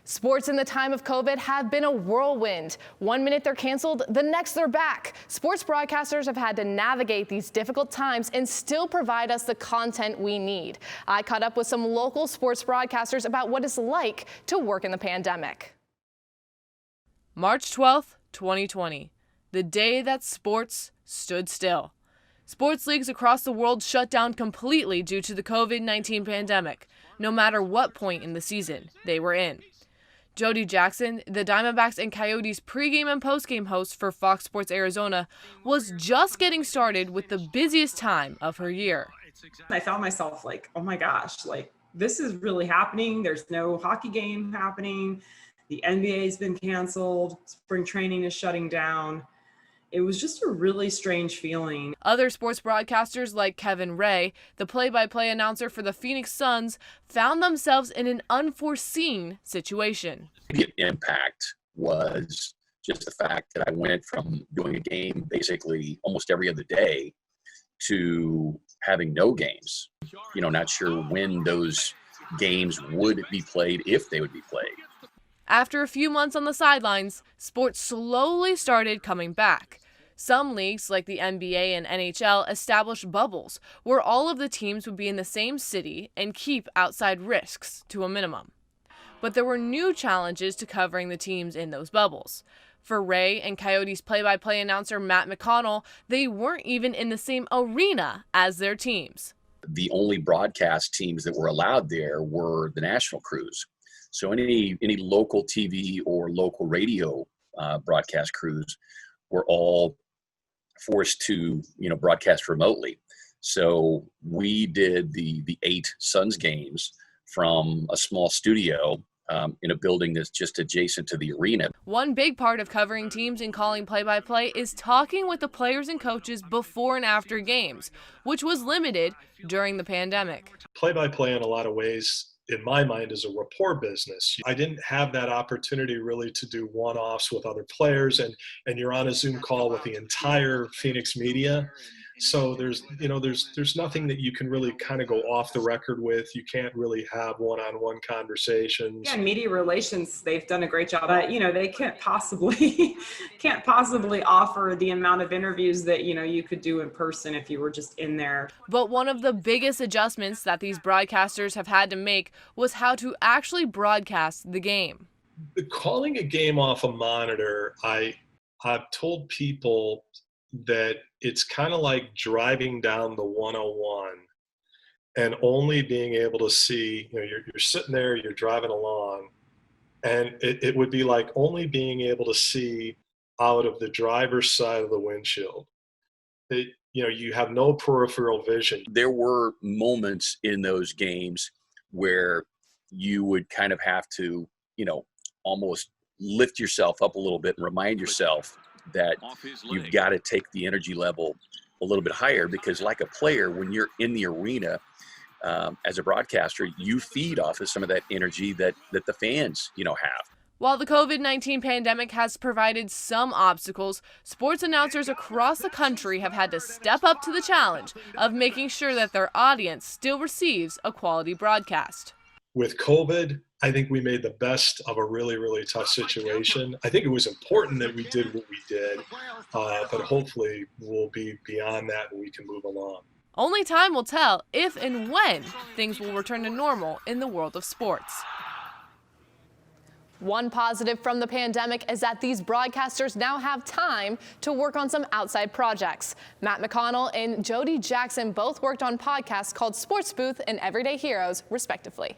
Sports in the time of COVID have been a whirlwind. One minute they're canceled, the next they're back. Sports broadcasters have had to navigate these difficult times and still provide us the content we need. I caught up with some local sports broadcasters about what it's like to work in the pandemic. March 12th, 2020, the day that sports stood still. Sports leagues across the world shut down completely due to the COVID-19 pandemic, no matter what point in the season they were in. Jody Jackson, the Diamondbacks and Coyotes pregame and postgame host for Fox Sports Arizona, was just getting started with the busiest time of her year. I found myself like, oh my gosh, like this is really happening. There's no hockey game happening. The NBA has been canceled. Spring training is shutting down. It was just a really strange feeling. Other sports broadcasters like Kevin Ray, the play-by-play announcer for the Phoenix Suns, found themselves in an unforeseen situation. The impact was just the fact that I went from doing a game basically almost every other day to having no games. Not sure when those games would be played, if they would be played. After a few months on the sidelines, sports slowly started coming back. Some leagues, like the NBA and NHL, established bubbles where all of the teams would be in the same city and keep outside risks to a minimum. But there were new challenges to covering the teams in those bubbles. For Ray and Coyotes play-by-play announcer Matt McConnell, they weren't even in the same arena as their teams. The only broadcast teams that were allowed there were the national crews. So any local TV or local radio broadcast crews were all forced to broadcast remotely. So we did the 8 Suns games from a small studio in a building that's just adjacent to the arena. One big part of covering teams and calling play-by-play is talking with the players and coaches before and after games, which was limited during the pandemic. Play-by-play in a lot of ways, in my mind, is a rapport business. I didn't have that opportunity really to do one-offs with other players, and you're on a Zoom call with the entire Phoenix media. So there's nothing that you can really kind of go off the record with. You can't really have one-on-one conversations. Yeah, media relations, they've done a great job. But they can't possibly offer the amount of interviews that you could do in person if you were just in there. But one of the biggest adjustments that these broadcasters have had to make was how to actually broadcast the game. Calling a game off a monitor, I've told people that it's kind of like driving down the 101 and only being able to see, you're sitting there, you're driving along, and it would be like only being able to see out of the driver's side of the windshield. You have no peripheral vision. There were moments in those games where you would kind of have to, almost lift yourself up a little bit and remind yourself that you've got to take the energy level a little bit higher, because like a player, when you're in the arena as a broadcaster, you feed off of some of that energy that the fans, have. While the COVID-19 pandemic has provided some obstacles, sports announcers across the country have had to step up to the challenge of making sure that their audience still receives a quality broadcast. With COVID, I think we made the best of a really, really tough situation. I think it was important that we did what we did, but hopefully we'll be beyond that and we can move along. Only time will tell if and when things will return to normal in the world of sports. One positive from the pandemic is that these broadcasters now have time to work on some outside projects. Matt McConnell and Jody Jackson both worked on podcasts called Sports Booth and Everyday Heroes, respectively.